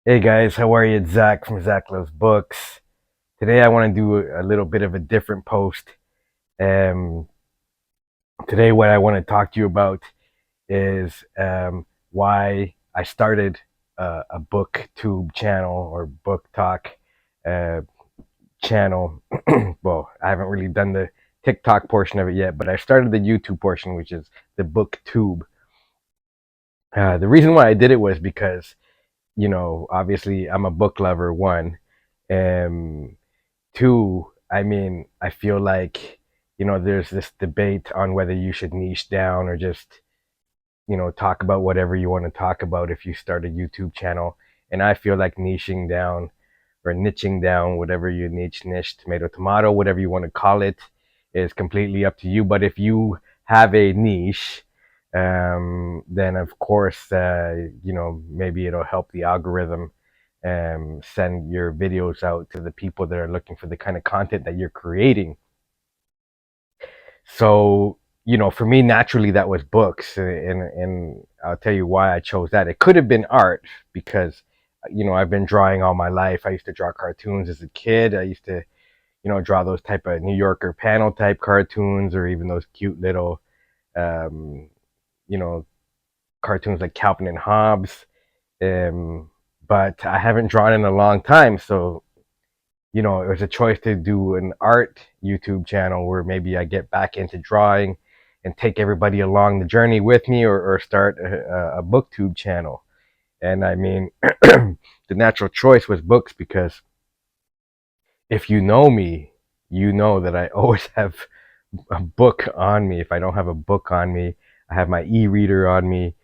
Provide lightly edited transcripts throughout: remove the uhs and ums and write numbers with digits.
Hey guys, how are you? It's Zach from Zach Loves Books. Today I want to do a little bit of a different post. Um, Today what I want to talk to you about is why I started a BookTube channel or BookTok uh, channel. Well, I haven't really done the TikTok portion of it yet, but I started the YouTube portion, which is the BookTube. The reason why I did it was because, obviously I'm a book lover, one. Um, Two, I mean, I feel like, there's this debate on whether you should niche down or just, talk about whatever you want to talk about if you start a YouTube channel. And I feel like niching down or niching down, whatever you niche, tomato, tomato, whatever you want to call it, is completely up to you. But if you have a niche, then of course, maybe it'll help the algorithm send your videos out to the people that are looking for the kind of content that you're creating. So, for me, naturally, that was books, and I'll tell you why I chose that. It could have been art because, I've been drawing all my life. I used to draw cartoons as a kid. I used to, draw those type of New Yorker panel type cartoons, or even those cute little, um, you know, cartoons like Calvin and Hobbes. Um, but I haven't drawn in a long time, so it was a choice to do an art YouTube channel where maybe I get back into drawing and take everybody along the journey with me, or start a BookTube channel. And I mean, the natural choice was books because if you know me, you know that I always have a book on me. If I don't have a book on me, I have my e-reader on me.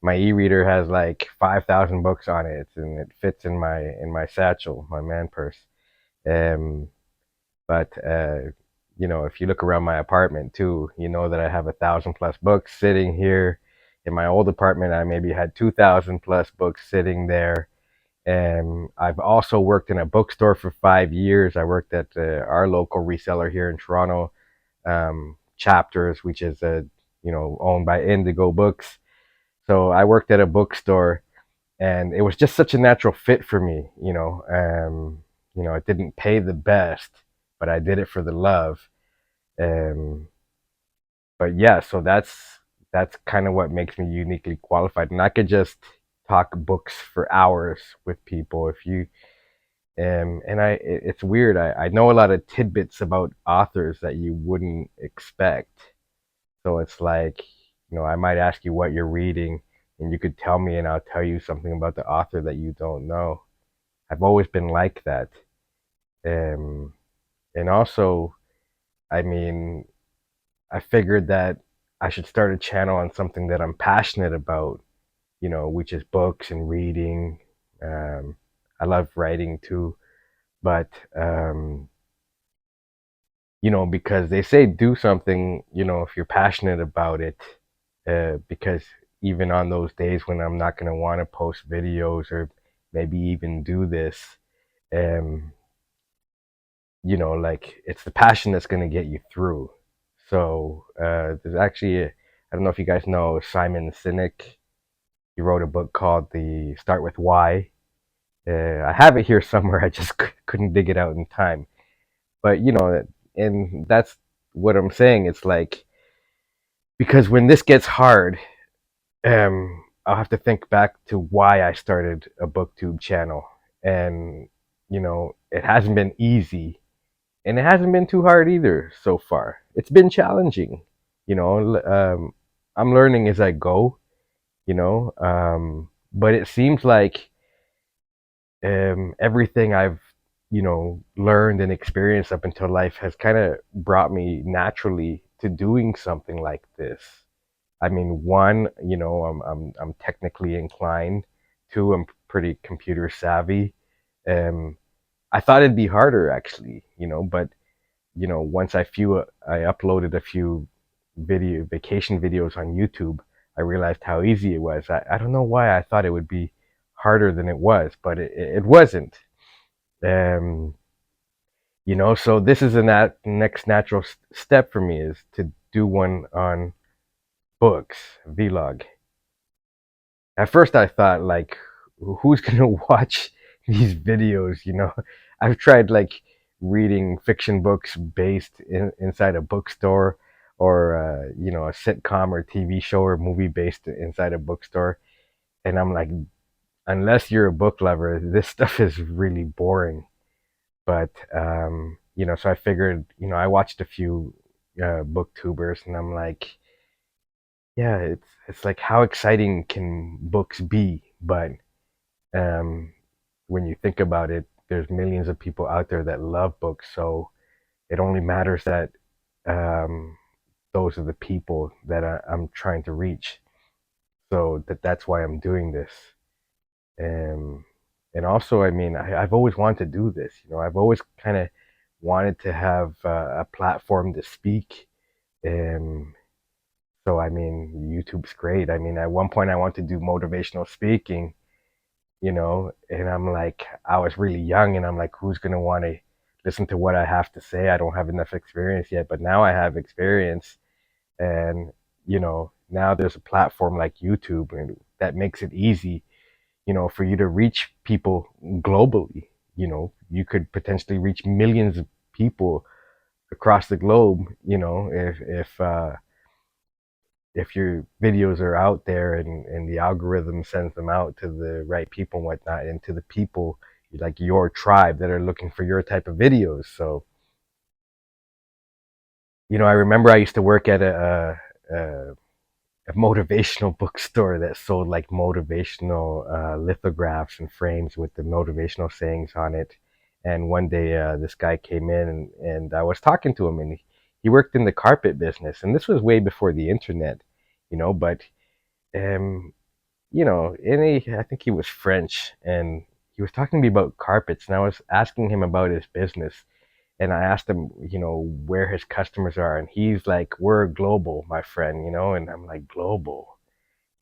My e-reader has like 5,000 books on it, and it fits in my satchel, my man purse. Um, But if you look around my apartment too, you know that I have 1,000 plus books sitting here. In my old apartment, I maybe had 2,000 plus books sitting there. And I've also worked in a bookstore for 5 years. I worked at our local reseller here in Toronto, Chapters, which is owned by Indigo Books. So I worked at a bookstore, and it was just such a natural fit for me. It didn't pay the best, but I did it for the love. Um, but yeah, so that's kind of what makes me uniquely qualified, and I could just talk books for hours with people if you. And it's weird. I know a lot of tidbits about authors that you wouldn't expect. So it's like, I might ask you what you're reading, and you could tell me, and I'll tell you something about the author that you don't know. I've always been like that. Um, and also, I mean, I figured that I should start a channel on something that I'm passionate about, which is books and reading. Um, I love writing too, but because they say do something, if you're passionate about it, because even on those days when I'm not going to want to post videos or maybe even do this, um, like it's the passion that's going to get you through. So there's actually, I don't know if you guys know Simon Sinek. He wrote a book called The Start With Why. I have it here somewhere. I just couldn't dig it out in time. But and that's what I'm saying. It's like because when this gets hard, I'll have to think back to why I started a BookTube channel, and it hasn't been easy, and it hasn't been too hard either so far. It's been challenging, you know. I'm learning as I go, but it seems like everything I've learned and experienced up until life has kind of brought me naturally to doing something like this. I mean, one, I'm technically inclined. Two, I'm pretty computer savvy. Um, I thought it'd be harder actually, but once I uploaded a few vacation videos on YouTube, I realized how easy it was. I don't know why I thought it would be harder than it was, but it wasn't. Um, so this is a next natural step for me is to do one on books, vlog. At first I thought like, who's gonna watch these videos? I've tried like reading fiction books based inside a bookstore, or a sitcom or TV show or movie based inside a bookstore, and I'm like, unless you're a book lover, this stuff is really boring. But so I figured, I watched a few booktubers, and I'm like, yeah, it's like, how exciting can books be? But um, when you think about it, there's millions of people out there that love books, so it only matters that um, those are the people that I'm trying to reach. So that's why I'm doing this. Um, and also, I mean, I've always wanted to do this. I've always kind of wanted to have a platform to speak. Um, so I mean, YouTube's great. I mean, at one point, I wanted to do motivational speaking, and I'm like, I was really young, and I'm like, who's gonna want to listen to what I have to say? I don't have enough experience yet, but now I have experience, and now there's a platform like YouTube, and that makes it easy, for you to reach people globally. You could potentially reach millions of people across the globe, if your videos are out there, and the algorithm sends them out to the right people and whatnot, and to the people like your tribe that are looking for your type of videos. So, I remember I used to work at a motivational bookstore that sold like motivational lithographs and frames with the motivational sayings on it. And one day, this guy came in, and I was talking to him, and he worked in the carpet business. And this was way before the internet, but um, and I think he was French, and he was talking to me about carpets, and I was asking him about his business, and I asked him, where his customers are, and he's like, "We're global, my friend," and I'm like, "Global,"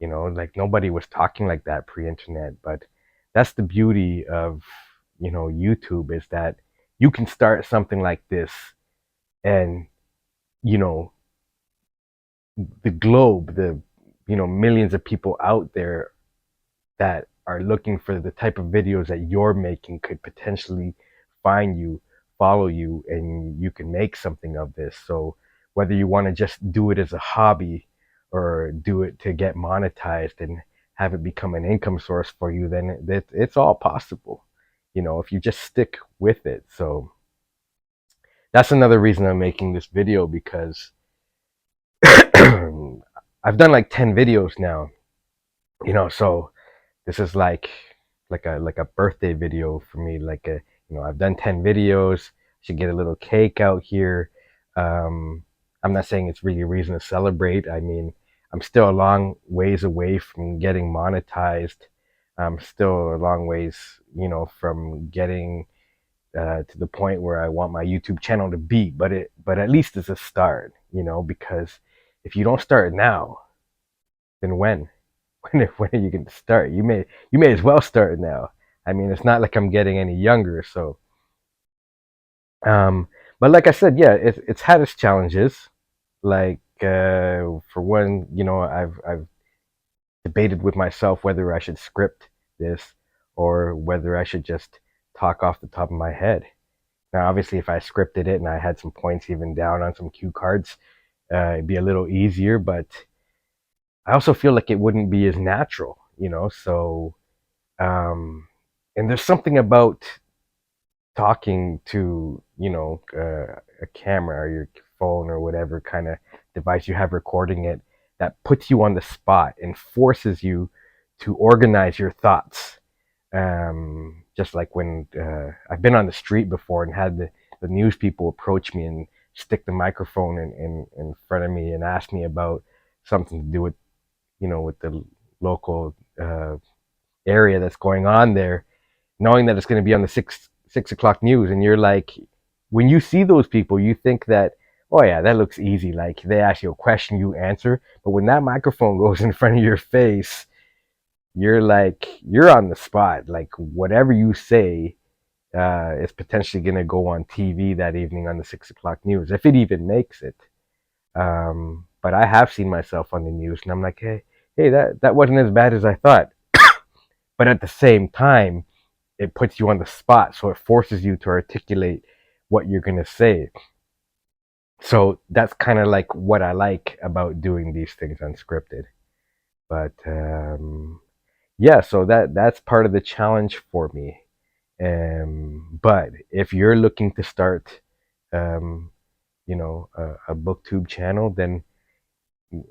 like nobody was talking like that pre-internet, but that's the beauty of YouTube, is that you can start something like this, and you know the globe, the millions of people out there that are looking for the type of videos that you're making could potentially find you, follow you, and you can make something of this. So whether you want to just do it as a hobby, or do it to get monetized and have it become an income source for you, then it's all possible, if you just stick with it. So that's another reason I'm making this video, because I've done like 10 videos now, so this is like a birthday video for me. Like, I've done 10 videos. Should get a little cake out here. um I'm not saying it's really a reason to celebrate. I mean, I'm still a long ways away from getting monetized. I'm still a long ways, from getting to the point where I want my YouTube channel to be. But at least it's a start, because if you don't start now, then when? When are you going to start? You may as well start now. I mean, it's not like I'm getting any younger. So, um, but like I said, yeah, it's had its challenges. Like, for one, I've debated with myself whether I should script this, or whether I should just talk off the top of my head. Now, obviously, if I scripted it and I had some points even down on some cue cards, it'd be a little easier. But I also feel like it wouldn't be as natural, So, and there's something about talking to, a camera or your phone or whatever kind of device you have recording it, that puts you on the spot and forces you to organize your thoughts. Just like when I've been on the street before and had the news people approach me and stick the microphone in front of me and ask me about something to do with, with the local area that's going on there, knowing that it's going to be on the six o'clock news. And you're like, when you see those people, you think that, oh yeah, that looks easy. Like, they ask you a question, you answer. But when that microphone goes in front of your face, you're like, you're on the spot. Like, whatever you say is potentially going to go on TV that evening on the 6 o'clock news, if it even makes it. But I have seen myself on the news, and I'm like, hey, that wasn't as bad as I thought. but at the same time, it puts you on the spot, so it forces you to articulate what you're going to say. So that's kind of like what I like about doing these things unscripted. But yeah, so that's part of the challenge for me. But if you're looking to start, um, a booktube channel, then,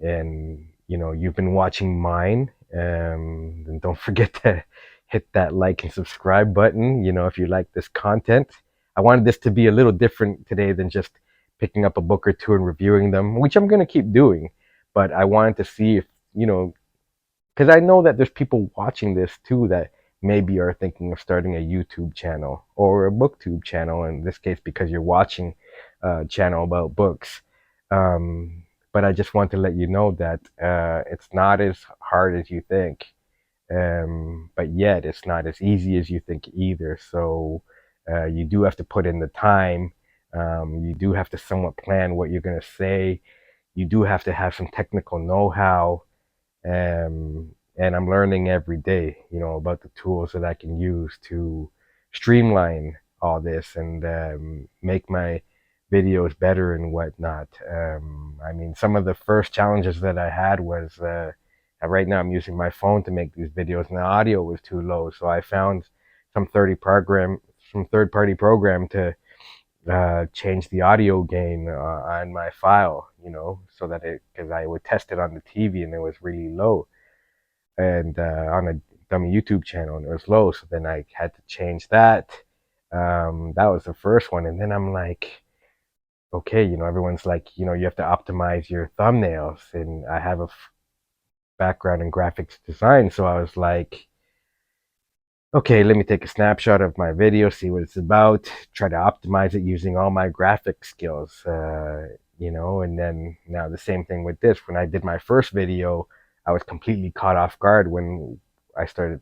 and you've been watching mine, then don't forget to hit that like and subscribe button. If you like this content, I wanted this to be a little different today than just picking up a book or two and reviewing them, which I'm going to keep doing. But I wanted to see if, because I know that there's people watching this too that maybe are thinking of starting a YouTube channel or a BookTube channel, in this case, because you're watching a channel about books. But I just want to let you know that it's not as hard as you think, but yet it's not as easy as you think either. So you do have to put in the time. You do have to somewhat plan what you're going to say. You do have to have some technical know-how, and I'm learning every day, about the tools that I can use to streamline all this and make my videos better and whatnot. I mean, some of the first challenges that I had was right now I'm using my phone to make these videos, and the audio was too low, so I found some third-party program to change the audio gain on my file, so that because I would test it on the TV and it was really low, and on a dummy YouTube channel and it was low. So then I had to change that. That was the first one. And then I'm like, okay, everyone's like, you have to optimize your thumbnails. And I have a background in graphics design. So I was like, okay, let me take a snapshot of my video, see what it's about, try to optimize it using all my graphic skills, and then now the same thing with this. When I did my first video, I was completely caught off guard when I started,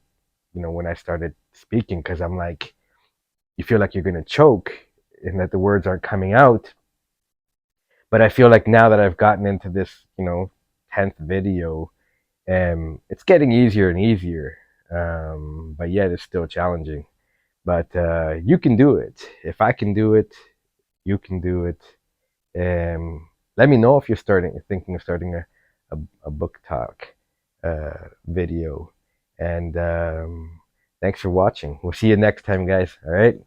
speaking, because I'm like, you feel like you're going to choke and that the words aren't coming out. But I feel like now that I've gotten into this, 10th video, it's getting easier and easier. But yet it's still challenging. But you can do it. If I can do it, you can do it. Let me know if you're thinking of starting a book talk video. And thanks for watching. We'll see you next time, guys. All right.